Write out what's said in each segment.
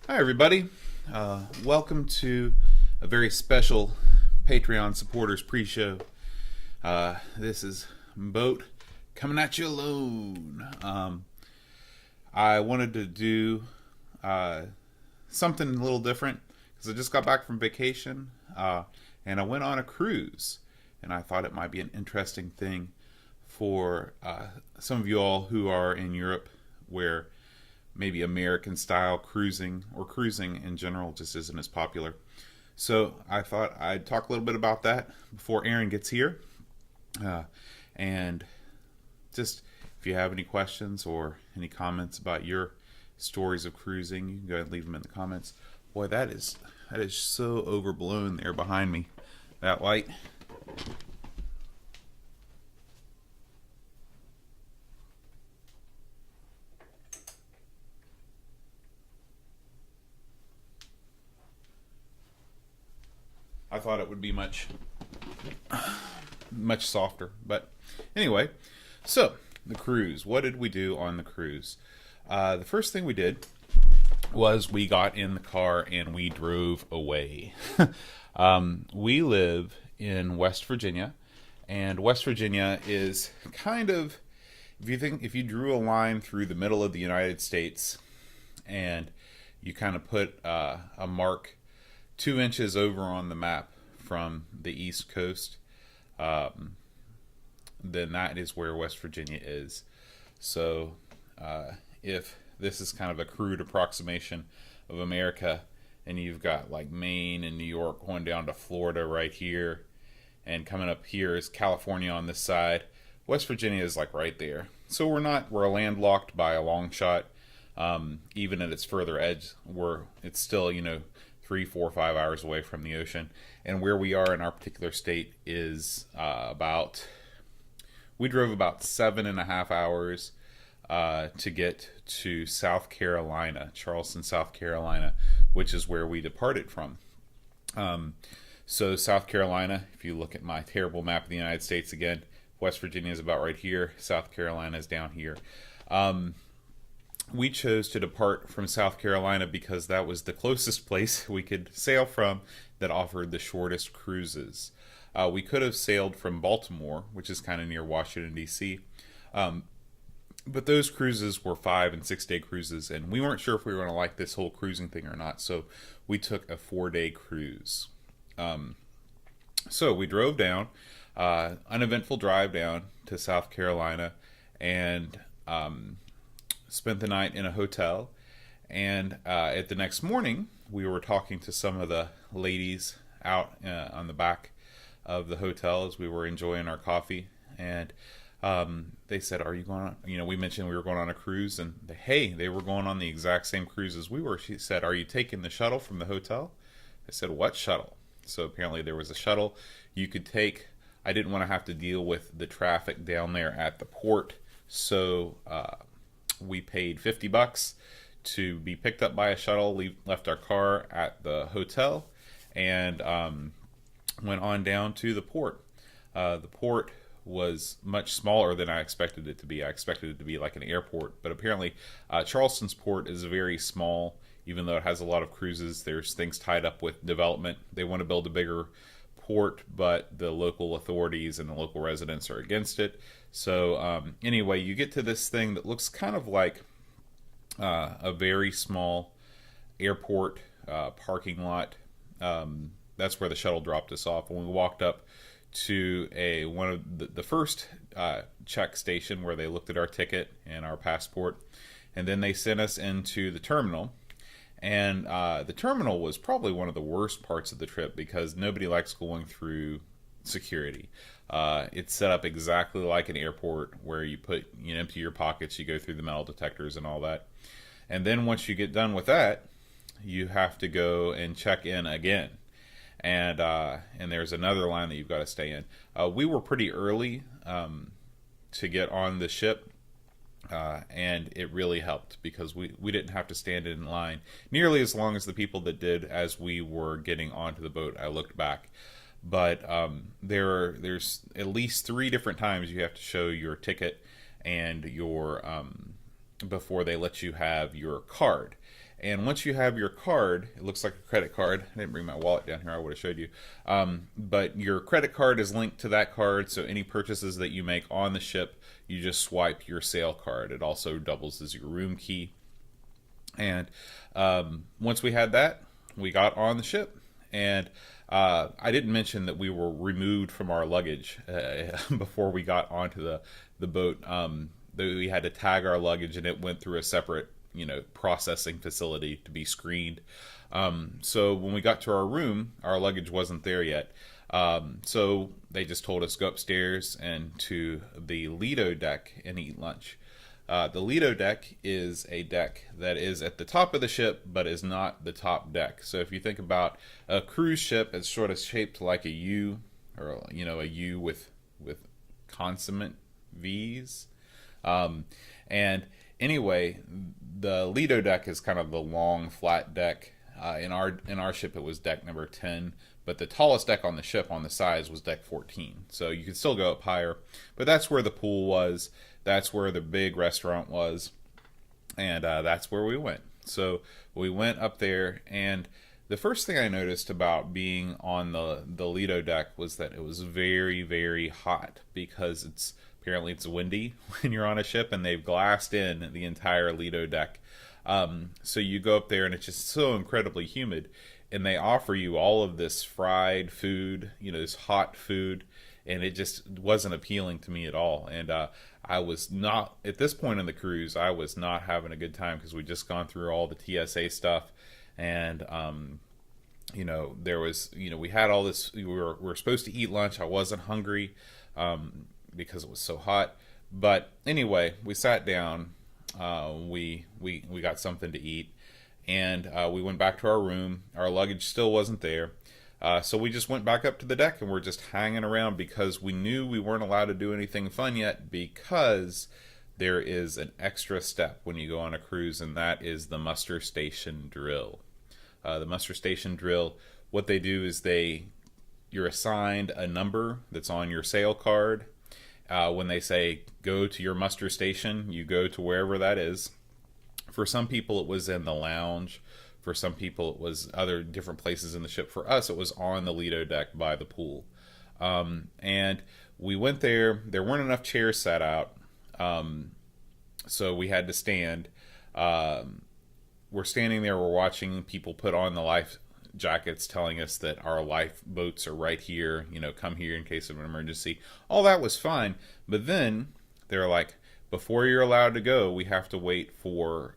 Hi, everybody. Welcome to a very special Patreon supporters pre-show. This is Boat coming at you alone. I wanted to do something a little different because I just got back from vacation and I went on a cruise, and I thought it might be an interesting thing for some of you all who are in Europe, where maybe American style cruising or cruising in general just isn't as popular. So I thought I'd talk a little bit about that before Aaron gets here. And just if you have any questions or any comments about your stories of cruising, you can go ahead and leave them in the comments. Boy, that is so overblown there behind me. That light. I thought it would be much softer, but anyway. So the cruise. What did we do on the cruise? The first thing we did was we got in the car and we drove away. We live in West Virginia, and West Virginia is kind of, if you drew a line through the middle of the United States and you kind of put a mark 2 inches over on the map from the East Coast, then that is where West Virginia is. So if this is kind of a crude approximation of America, and you've got like Maine and New York going down to Florida right here, and coming up here is California on this side, West Virginia is like right there. So we're landlocked by a long shot. Even at its further edge, it's still 3, 4, 5 hours away from the ocean. And where we are in our particular state is we drove about 7.5 hours to get to South Carolina, Charleston, South Carolina, which is where we departed from. So South Carolina, if you look at my terrible map of the United States again, West Virginia is about right here. South Carolina is down here. We chose to depart from South Carolina because that was the closest place we could sail from that offered the shortest cruises. We could have sailed from Baltimore, which is kind of near Washington, D.C., but those cruises were 5 and 6 day cruises, and we weren't sure if we were going to like this whole cruising thing or not, so we took a 4-day cruise. So we drove down, uneventful drive down to South Carolina, and spent the night in a hotel. And at the next morning, we were talking to some of the ladies out on the back of the hotel as we were enjoying our coffee, and they said, "Are you going on?" We mentioned we were going on a cruise, and they were going on the exact same cruise as we were. She said, "Are you taking the shuttle from the hotel?" I said, "What shuttle?" So apparently there was a shuttle you could take. I didn't want to have to deal with the traffic down there at the port, so we paid $50 to be picked up by a shuttle. Left our car at the hotel, and went on down to the port. The port was much smaller than I expected it to be. I expected it to be like an airport, but apparently Charleston's port is very small. Even though it has a lot of cruises, there's things tied up with development. They want to build a bigger port, but the local authorities and the local residents are against it. So anyway, you get to this thing that looks kind of like a very small airport parking lot. That's where the shuttle dropped us off. When we walked up to one of the first check station, where they looked at our ticket and our passport, and then they sent us into the terminal. And the terminal was probably one of the worst parts of the trip because nobody likes going through security. It's set up exactly like an airport, where you empty your pockets, you go through the metal detectors and all that. And then once you get done with that, you have to go and check in again. And there's another line that you've got to stay in. We were pretty early to get on the ship. And it really helped because we didn't have to stand in line nearly as long as the people that did as we were getting onto the boat. I looked back, but there's at least 3 different times you have to show your ticket and your before they let you have your card. And once you have your card, it looks like a credit card. I didn't bring my wallet down here, I would have showed you. But your credit card is linked to that card, so any purchases that you make on the ship, you just swipe your sail card. It also doubles as your room key. And once we had that, we got on the ship. And I didn't mention that we were removed from our luggage before we got onto the boat. We had to tag our luggage, and it went through a separate, processing facility to be screened. So when we got to our room, our luggage wasn't there yet. So they just told us go upstairs and to the Lido Deck and eat lunch. The Lido Deck is a deck that is at the top of the ship, but is not the top deck. So if you think about a cruise ship, it's sort of shaped like a U, or a U with consonant V's. And anyway, the Lido Deck is kind of the long, flat deck. In our ship, it was deck number 10, but the tallest deck on the ship on the sides was deck 14. So you could still go up higher, but that's where the pool was. That's where the big restaurant was, and that's where we went. So we went up there, and the first thing I noticed about being on the Lido Deck was that it was very, very hot, because apparently it's windy when you're on a ship, and they've glassed in the entire Lido Deck. So you go up there, and it's just so incredibly humid, and they offer you all of this fried food, this hot food, and it just wasn't appealing to me at all. And I was not, at this point in the cruise, I was not having a good time, because we just gone through all the TSA stuff, and there was, we had all this, we were supposed to eat lunch. I wasn't hungry because it was so hot, but anyway, we sat down, we got something to eat, and we went back to our room. Our luggage still wasn't there. So we just went back up to the deck, and we're just hanging around, because we knew we weren't allowed to do anything fun yet, because there is an extra step when you go on a cruise, and that is the muster station drill. The muster station drill, what they do is you're assigned a number that's on your sail card. When they say go to your muster station, you go to wherever that is. For some people, it was in the lounge. For some people, it was other different places in the ship. For us, it was on the Lido Deck by the pool. And we went there. There weren't enough chairs set out, so we had to stand. We're standing there. We're watching people put on the life jackets, telling us that our lifeboats are right here. Come here in case of an emergency. All that was fine. But then they're like, before you're allowed to go, we have to wait for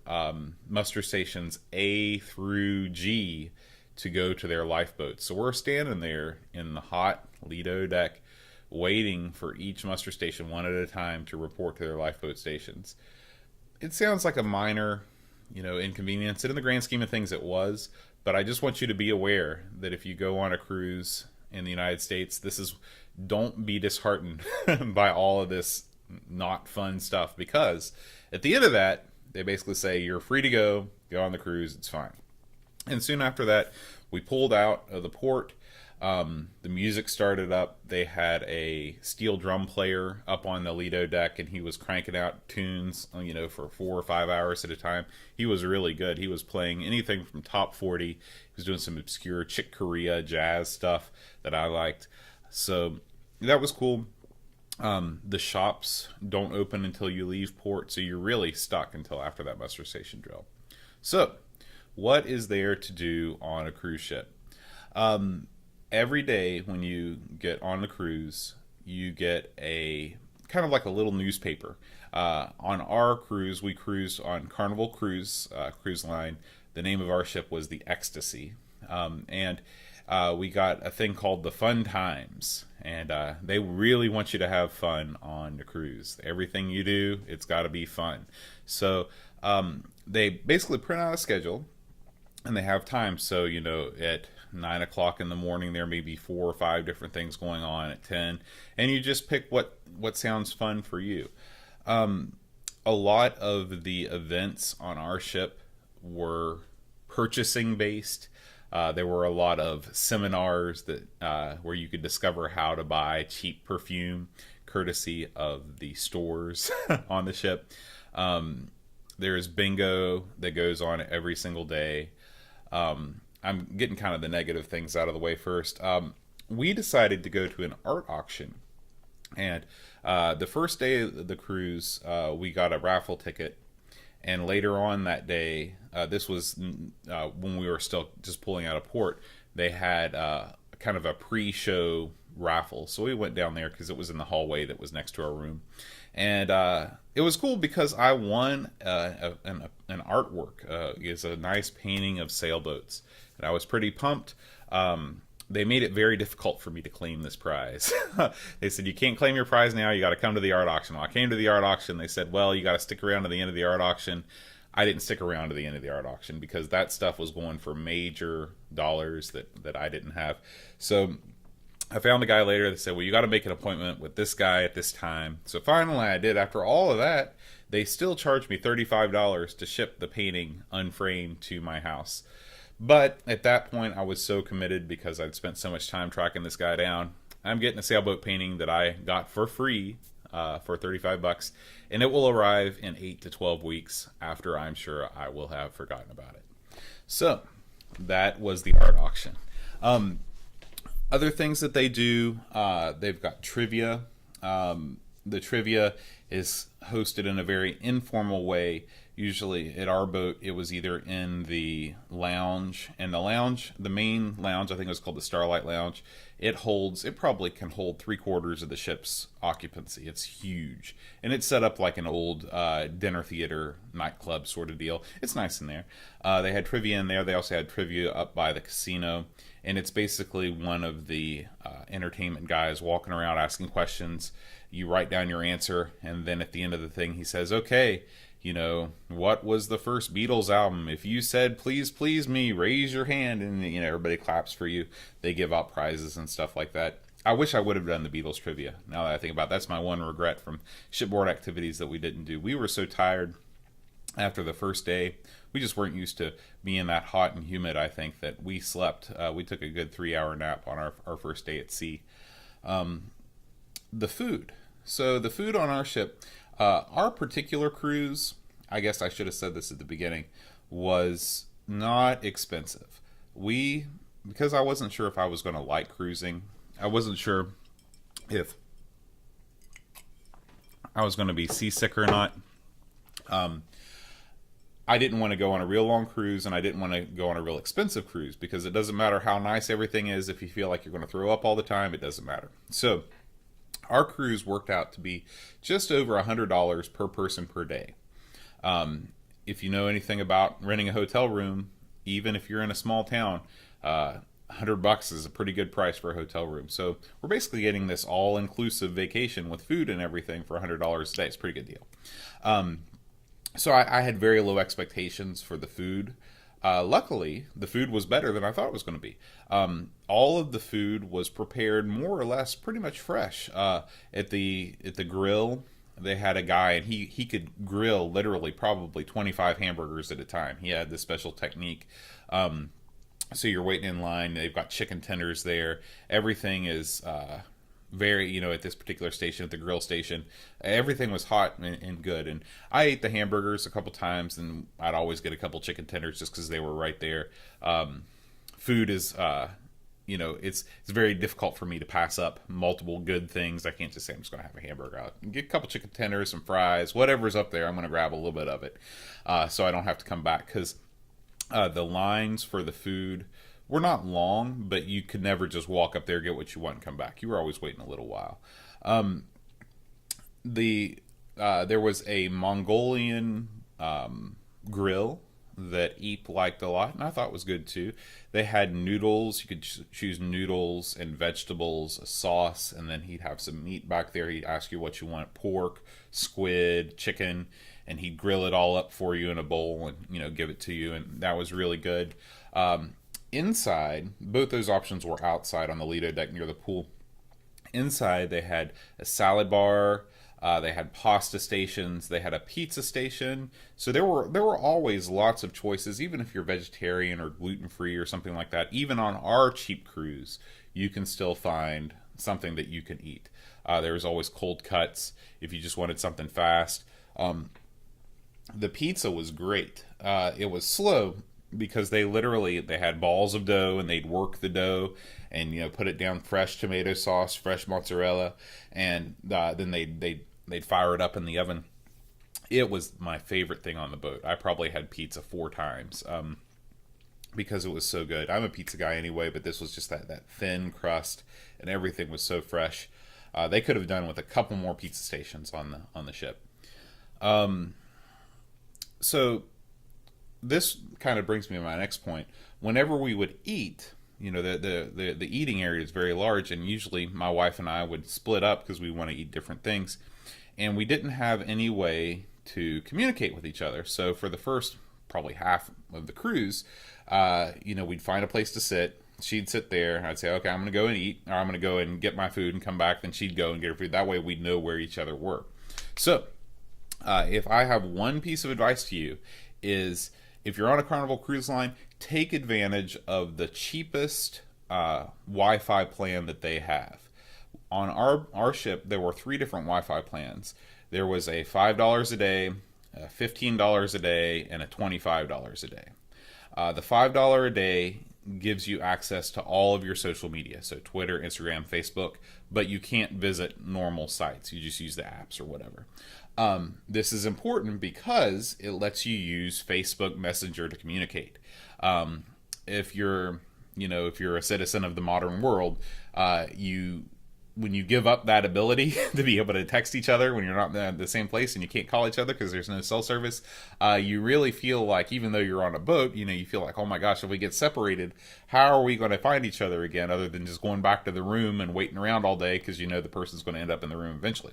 muster stations A through G to go to their lifeboats. So we're standing there in the hot Lido Deck, waiting for each muster station one at a time to report to their lifeboat stations. It sounds like a minor, inconvenience, and in the grand scheme of things, it was. But I just want you to be aware that if you go on a cruise in the United States, don't be disheartened by all of this not fun stuff, because at the end of that, they basically say you're free to go on the cruise, it's fine. And soon after that, we pulled out of the port. The music started up. They had a steel drum player up on the Lido Deck, and he was cranking out tunes, for 4 or 5 hours at a time. He was really good. He was playing anything from top 40. He was doing some obscure Chick Corea jazz stuff that I liked. So that was cool. The shops don't open until you leave port, so you're really stuck until after that muster station drill. So, what is there to do on a cruise ship? Every day when you get on the cruise, you get a kind of like a little newspaper. On our cruise, we cruised on Carnival Cruise Line. The name of our ship was the Ecstasy, and we got a thing called the Fun Times. And they really want you to have fun on the cruise. Everything you do, it's got to be fun. So they basically print out a schedule, and they have time. So, at 9 o'clock in the morning, there may be 4 or 5 different things going on at 10. And you just pick what sounds fun for you. A lot of the events on our ship were purchasing based. There were a lot of seminars that where you could discover how to buy cheap perfume, courtesy of the stores on the ship. There's bingo that goes on every single day. I'm getting kind of the negative things out of the way first. We decided to go to an art auction. And the first day of the cruise, we got a raffle ticket. And later on that day, this was when we were still just pulling out of port, they had kind of a pre-show raffle. So we went down there because it was in the hallway that was next to our room. And it was cool because I won an artwork. It's a nice painting of sailboats. And I was pretty pumped. They made it very difficult for me to claim this prize. They said, you can't claim your prize now, you got to come to the art auction. Well, I came to the art auction, they said, well, you got to stick around to the end of the art auction. I didn't stick around to the end of the art auction because that stuff was going for major dollars that I didn't have. So I found a guy later that said, well, you got to make an appointment with this guy at this time. So finally I did. After all of that, they still charged me $35 to ship the painting unframed to my house. But at that point, I was so committed because I'd spent so much time tracking this guy down. I'm getting a sailboat painting that I got for free for $35, and it will arrive in 8 to 12 weeks after I'm sure I will have forgotten about it. So that was the art auction. Other things that they do, they've got trivia. The trivia is hosted in a very informal way. Usually at our boat, it was either in the lounge, and the main lounge, I think it was called the Starlight Lounge. It probably can hold 3/4 of the ship's occupancy. It's huge. And it's set up like an old dinner theater nightclub sort of deal. It's nice in there. They had trivia in there. They also had trivia up by the casino. And it's basically one of the entertainment guys walking around asking questions. You write down your answer, and then at the end of the thing, he says, okay, what was the first Beatles album? If you said, please, please me, raise your hand. And, everybody claps for you. They give out prizes and stuff like that. I wish I would have done the Beatles trivia. Now that I think about it, that's my one regret from shipboard activities that we didn't do. We were so tired after the first day. We just weren't used to being that hot and humid, I think, that we slept. We took a good 3-hour nap on our first day at sea. The food. So the food on our ship, our particular cruise, I guess I should have said this at the beginning, was not expensive. Because I wasn't sure if I was going to like cruising, I wasn't sure if I was going to be seasick or not. I didn't want to go on a real long cruise, and I didn't want to go on a real expensive cruise, because it doesn't matter how nice everything is. If you feel like you're going to throw up all the time, it doesn't matter. So our cruise worked out to be just over $100 per person per day. If you know anything about renting a hotel room, even if you're in a small town, $100 is a pretty good price for a hotel room. So we're basically getting this all-inclusive vacation with food and everything for $100 a day. It's a pretty good deal. So I had very low expectations for the food. Luckily, the food was better than I thought it was going to be. All of the food was prepared more or less pretty much fresh. At the grill, they had a guy, and he could grill literally probably 25 hamburgers at a time. He had this special technique. So you're waiting in line. They've got chicken tenders there. Everything is very, at this particular station, at the grill station, everything was hot and good. And I ate the hamburgers a couple times, and I'd always get a couple chicken tenders just because they were right there. Food is, it's very difficult for me to pass up multiple good things. I can't just say I'm just going to have a hamburger. I'll get a couple chicken tenders, some fries, whatever's up there, I'm going to grab a little bit of it, so I don't have to come back, because the lines for the food were not long, but you could never just walk up there, get what you want, and come back. You were always waiting a little while. There was a Mongolian grill that Eep liked a lot, and I thought was good too. They had noodles. You could choose noodles and vegetables, a sauce, and then he'd have some meat back there. He'd ask you what you want: pork, squid, chicken, and he'd grill it all up for you in a bowl and give it to you, and that was really good. Inside, both those options were outside on the Lido Deck near the pool. Inside, they had a salad bar, they had pasta stations, they had a pizza station. So there were always lots of choices, even if you're vegetarian or gluten-free or something like that. Even on our cheap cruise, you can still find something that you can eat. There was always cold cuts if you just wanted something fast. The pizza was great. It was slow because they had balls of dough and they'd work the dough and put it down fresh tomato sauce, fresh mozzarella, and then they'd fire it up in the oven. It was my favorite thing on the boat. I probably had pizza 4 times because it was so good. I'm a pizza guy anyway, but this was just that thin crust and everything was so fresh. They could have done with a couple more pizza stations on the ship. So this kind of brings me to my next point. Whenever we would eat, the eating area is very large, and usually my wife and I would split up because we want to eat different things, and we didn't have any way to communicate with each other. So for the first probably half of the cruise, we'd find a place to sit. She'd sit there. I'd say, okay, I'm going to go and eat, or I'm going to go and get my food and come back. Then she'd go and get her food. That way we'd know where each other were. So if I have one piece of advice to you is if you're on a Carnival Cruise Line, take advantage of the cheapest Wi-Fi plan that they have. On our ship, there were 3 different Wi-Fi plans. There was a $5 a day, $15 a day, and a $25 a day. The $5 a day gives you access to all of your social media, so Twitter, Instagram, Facebook, but you can't visit normal sites. You just use the apps or whatever. This is important because it lets you use Facebook Messenger to communicate. If you're a citizen of the modern world, when you give up that ability to be able to text each other when you're not in the same place and you can't call each other because there's no cell service, you really feel like, even though you're on a boat, you feel like, oh my gosh, if we get separated, how are we going to find each other again other than just going back to the room and waiting around all day because the person's going to end up in the room eventually.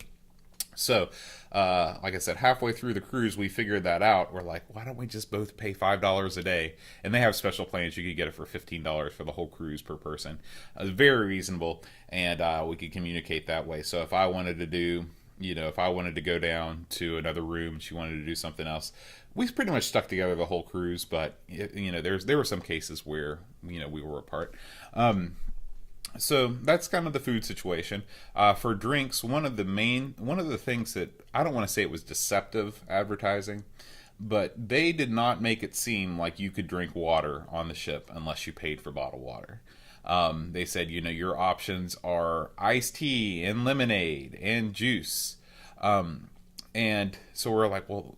So, like I said, halfway through the cruise, we figured that out. We're like, why don't we just both pay $5 a day? And they have special plans. You could get it for $15 for the whole cruise per person. Very reasonable, and we could communicate that way. So if I wanted to do, if I wanted to go down to another room, she wanted to do something else, we pretty much stuck together the whole cruise. But there were some cases where we were apart. So that's kind of the food situation. For drinks, one of the things that, I don't want to say it was deceptive advertising, but they did not make it seem like you could drink water on the ship unless you paid for bottled water. They said, your options are iced tea and lemonade and juice. And so we're like, well,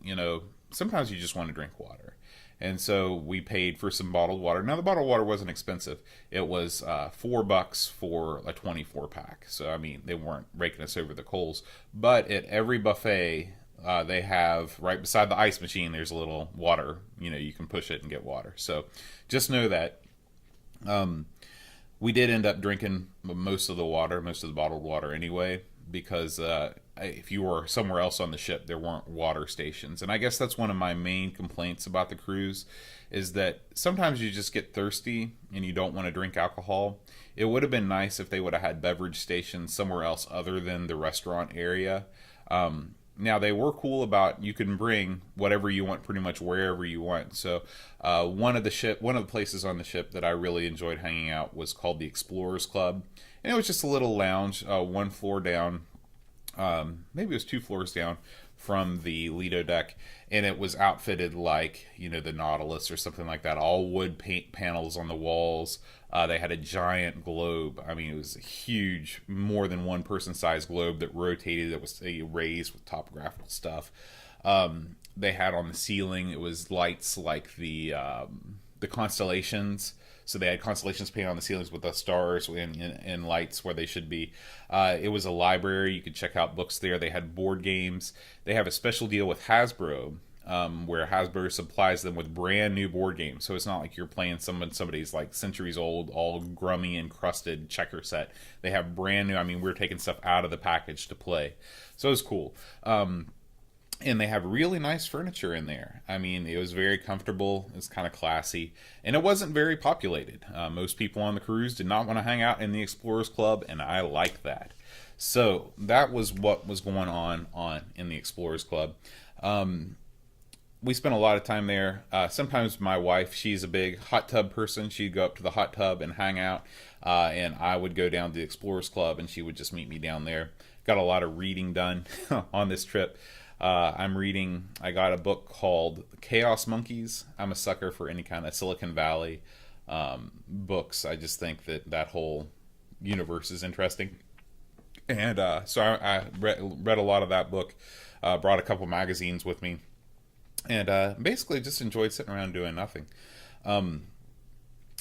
sometimes you just want to drink water. And so we paid for some bottled water. Now, the bottled water wasn't expensive. It was $4 for a 24 pack. So, I mean, they weren't raking us over the coals. But at every buffet, they have, right beside the ice machine, there's a little water. You can push it and get water. So just know that. We did end up drinking most of the bottled water anyway, because if you were somewhere else on the ship, there weren't water stations. And I guess that's one of my main complaints about the cruise, is that sometimes you just get thirsty and you don't want to drink alcohol. It would have been nice if they would have had beverage stations somewhere else other than the restaurant area. Now, they were cool about you can bring whatever you want pretty much wherever you want. So one of the places on the ship that I really enjoyed hanging out was called the Explorers Club. And it was just a little lounge, 1 floor down. Maybe it was 2 floors down from the Lido Deck, and it was outfitted like, the Nautilus or something like that. All wood paint panels on the walls. They had a giant globe. I mean, it was a huge, more than one person sized globe that rotated. That was raised with topographical stuff. They had on the ceiling, it was lights like the constellations. So they had constellations painted on the ceilings with the stars and lights where they should be. It was a library. You could check out books there. They had board games. They have a special deal with Hasbro, where Hasbro supplies them with brand new board games. So it's not like you're playing somebody's like centuries old, all grummy, encrusted checker set. They have brand new. I mean, we're taking stuff out of the package to play. So it was cool. And they have really nice furniture in there. I mean, it was very comfortable. It's kind of classy. And it wasn't very populated. Most people on the cruise did not want to hang out in the Explorers Club, and I like that. So that was what was going on in the Explorers Club. We spent a lot of time there. Sometimes my wife, she's a big hot tub person. She'd go up to the hot tub and hang out. And I would go down to the Explorers Club, and she would just meet me down there. Got a lot of reading done on this trip. I got a book called Chaos Monkeys. I'm a sucker for any kind of Silicon Valley books. I just think that that whole universe is interesting. And so I read a lot of that book, brought a couple magazines with me, and basically just enjoyed sitting around doing nothing.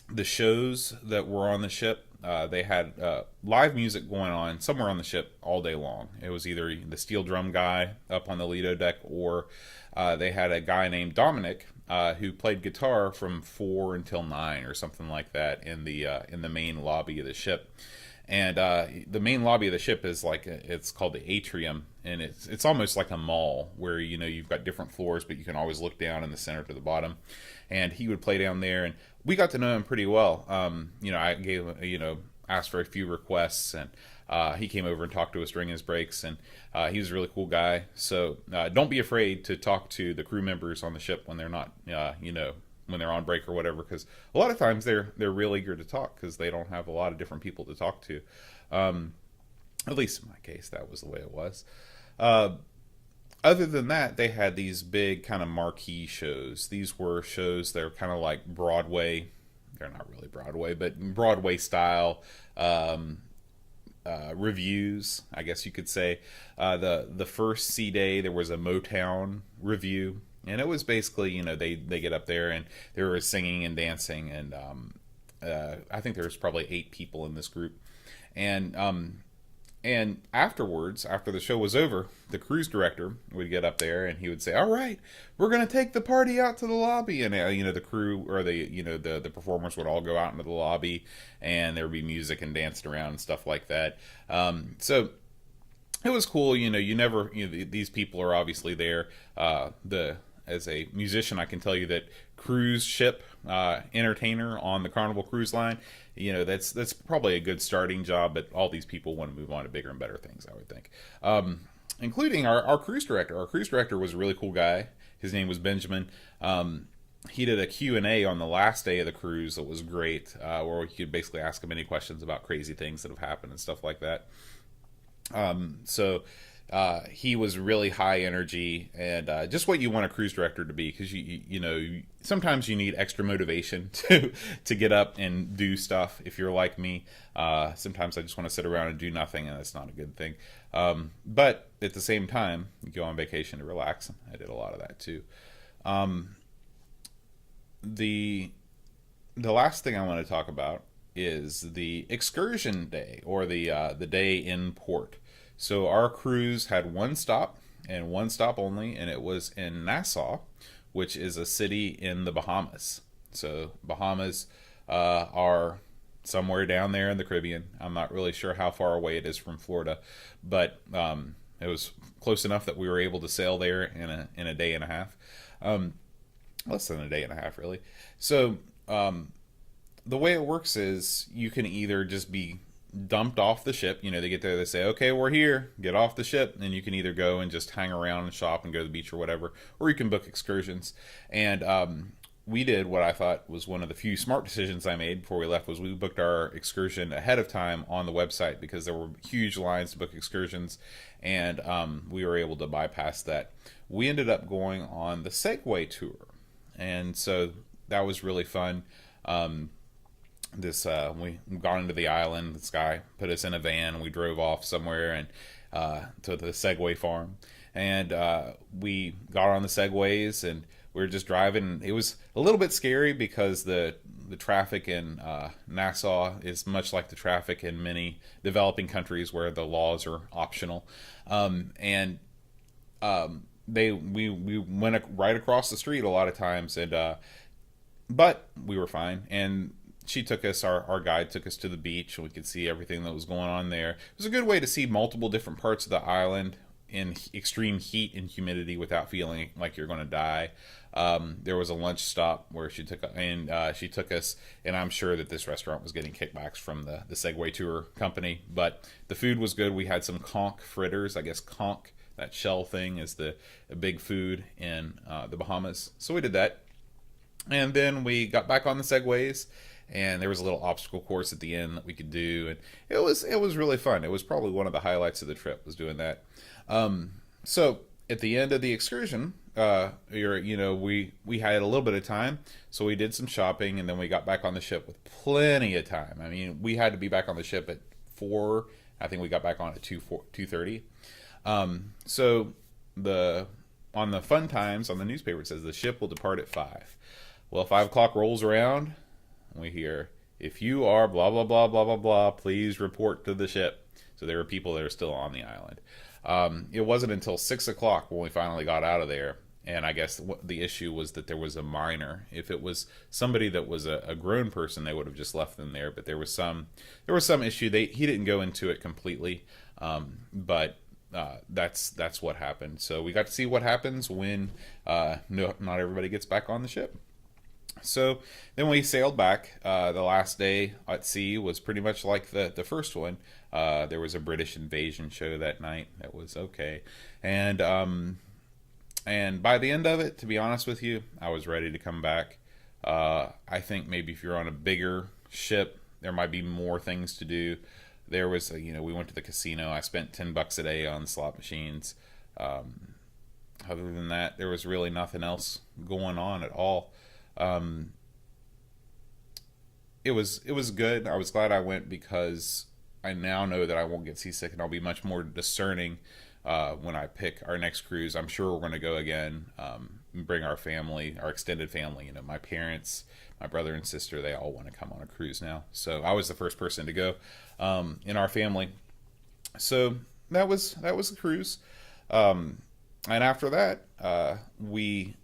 The shows that were on the ship, they had live music going on somewhere on the ship all day long. It was either the steel drum guy up on the Lido deck, or they had a guy named Dominic who played guitar from 4 until 9 or something like that in the main lobby of the ship. And the main lobby of the ship is like it's called the atrium, and it's almost like a mall where you've got different floors, but you can always look down in the center to the bottom. And he would play down there, and we got to know him pretty well. I gave asked for a few requests, and he came over and talked to us during his breaks, and he was a really cool guy. So don't be afraid to talk to the crew members on the ship when they're not when they're on break or whatever, because a lot of times they're real eager to talk because they don't have a lot of different people to talk to. At least in my case, that was the way it was. Other than that, they had these big kind of marquee shows. These were shows that were kind of like Broadway. They're not really Broadway, but Broadway style reviews, I guess you could say. The first C Day, there was a Motown review. And it was basically, they get up there and they were singing and dancing, and I think there was probably 8 people in this group. And afterwards, after the show was over, the cruise director would get up there and he would say, "All right, we're going to take the party out to the lobby." And the crew or the performers would all go out into the lobby, and there would be music and dancing around and stuff like that. So it was cool. These people are obviously there. As a musician, I can tell you that cruise ship entertainer on the Carnival Cruise Line, that's probably a good starting job, but all these people want to move on to bigger and better things, I would think. Including our cruise director. Our cruise director was a really cool guy. His name was Benjamin. He did a Q&A on the last day of the cruise that was great, where you could basically ask him any questions about crazy things that have happened and stuff like that. He was really high energy and just what you want a cruise director to be, because sometimes you need extra motivation to get up and do stuff. If you're like me, sometimes I just want to sit around and do nothing, and that's not a good thing. But at the same time, you go on vacation to relax. I did a lot of that too. The last thing I want to talk about is the excursion day, or the day in port. So our cruise had one stop, and one stop only, and it was in Nassau, which is a city in the Bahamas. So Bahamas are somewhere down there in the Caribbean. I'm not really sure how far away it is from Florida, but it was close enough that we were able to sail there in a day and a half. Less than a day and a half, really. So the way it works is you can either just be dumped off the ship. They get there, they say, "Okay, we're here, get off the ship," and you can either go and just hang around and shop and go to the beach or whatever, or you can book excursions. And we did what I thought was one of the few smart decisions I made before we left, was we booked our excursion ahead of time on the website, because there were huge lines to book excursions, and we were able to bypass that. We ended up going on the Segway tour, and so that was really fun. We got into the island. This guy put us in a van, and we drove off somewhere and to the Segway farm, and we got on the Segways, and we were just driving. It was a little bit scary because the traffic in Nassau is much like the traffic in many developing countries where the laws are optional, we went right across the street a lot of times, and but we were fine. And she took us, our guide took us to the beach, and we could see everything that was going on there. It was a good way to see multiple different parts of the island in extreme heat and humidity without feeling like you're going to die. There was a lunch stop where she took us, and I'm sure that this restaurant was getting kickbacks from the Segway tour company, but the food was good. We had some conch fritters. I guess conch, that shell thing, is a big food in the Bahamas. So we did that. And then we got back on the Segways, and there was a little obstacle course at the end that we could do, and it was really fun. It was probably one of the highlights of the trip, was doing that. So at the end of the excursion, we had a little bit of time, so we did some shopping, and then we got back on the ship with plenty of time. I mean, we had to be back on the ship at 4. I think we got back on at 2:30. So the on the fun times on the newspaper it says the ship will depart at 5. Well, 5 o'clock rolls around, and we hear, if you are blah blah blah blah blah blah, please report to the ship. So there were people that are still on the island. It wasn't until 6 o'clock when we finally got out of there. And I guess the issue was that there was a minor. If it was somebody that was a grown person, they would have just left them there. But there was some issue. He didn't go into it completely, but that's what happened. So we got to see what happens when not everybody gets back on the ship. So then we sailed back. The last day at sea was pretty much like the first one. There was a British invasion show that night. That was okay, and by the end of it, to be honest with you, I was ready to come back. I think maybe if you're on a bigger ship, there might be more things to do. There was, we went to the casino. I spent $10 a day on slot machines. Other than that, there was really nothing else going on at all. It was good. I was glad I went because I now know that I won't get seasick, and I'll be much more discerning when I pick our next cruise. I'm sure we're going to go again, bring our family, our extended family, my parents, my brother and sister, they all want to come on a cruise now. So I was the first person to go in our family. So that was the cruise. And after that, we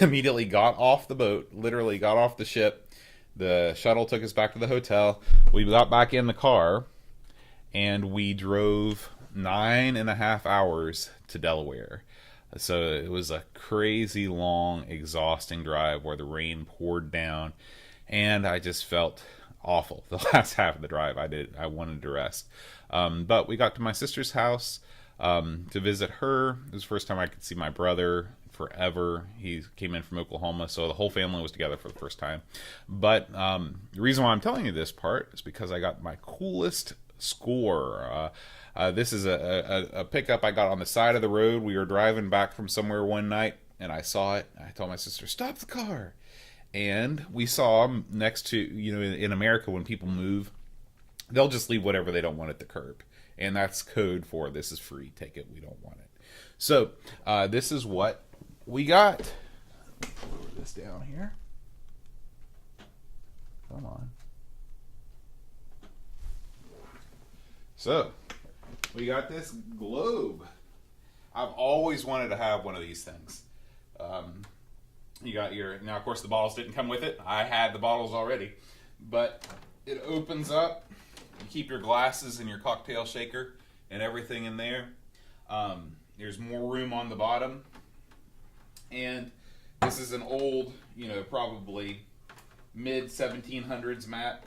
immediately got off the boat, literally got off the ship. The shuttle took us back to the hotel. We got back in the car, and we drove 9.5 hours to Delaware. So it was a crazy long, exhausting drive where the rain poured down, and I just felt awful the last half of the drive. I wanted to rest. But we got to my sister's house to visit her. It was the first time I could see my brother forever. He came in from Oklahoma, so the whole family was together for the first time. But the reason why I'm telling you this part is because I got my coolest score. This is a pickup I got on the side of the road. We were driving back from somewhere one night, and I saw it. I told my sister, stop the car. And we saw next to, in America, when people move, they'll just leave whatever they don't want at the curb. And that's code for this is free. Take it. We don't want it. So this is what we got. Lower this down here. Come on. So we got this globe. I've always wanted to have one of these things. You got now of course the bottles didn't come with it. I had the bottles already, but it opens up. You keep your glasses and your cocktail shaker and everything in there. There's more room on the bottom, and this is an old, probably mid 1700s map,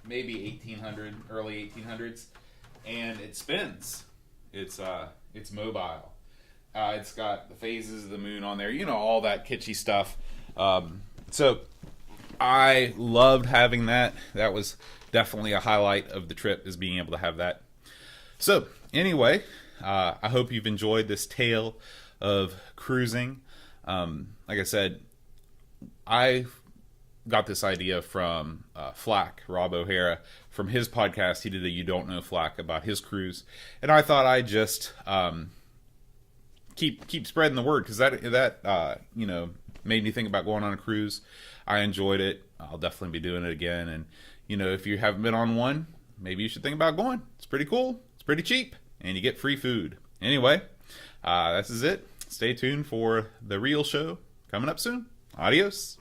maybe 1800, early 1800s. And it spins. It's mobile. It's got the phases of the moon on there. All that kitschy stuff. So I loved having that. That was definitely a highlight of the trip, is being able to have that. So anyway, I hope you've enjoyed this tale of cruising. Like I said, I got this idea from Flack, Rob O'Hara. From his podcast, he did a You Don't Know Flack about his cruise. And I thought I'd just keep spreading the word, because that made me think about going on a cruise. I enjoyed it. I'll definitely be doing it again. And, if you haven't been on one, maybe you should think about going. It's pretty cool. It's pretty cheap. And you get free food. Anyway, this is it. Stay tuned for the real show coming up soon. Adios.